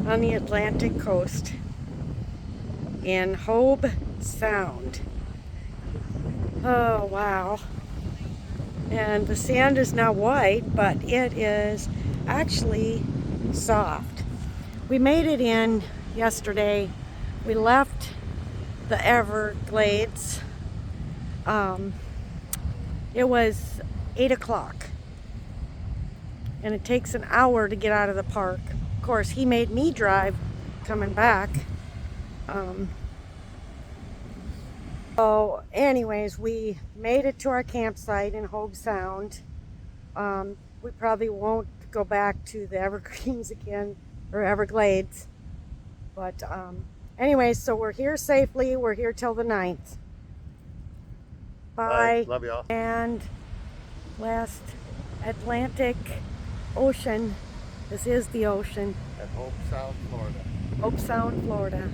on the Atlantic coast in Hobe Sound. Oh wow. And the sand is now white, but it is actually soft. We made it in yesterday. We left the Everglades. It was 8 o'clock. And it takes an hour to get out of the park. Of course, he made me drive coming back. So anyways, we made it to our campsite in Hobe Sound. We probably won't go back to the Evergreens again, or Everglades. But anyways, so we're here safely. We're here till the 9th. Bye. Love y'all. And last Atlantic Ocean. This is the ocean. At Hobe Sound, Florida. Hobe Sound, Florida.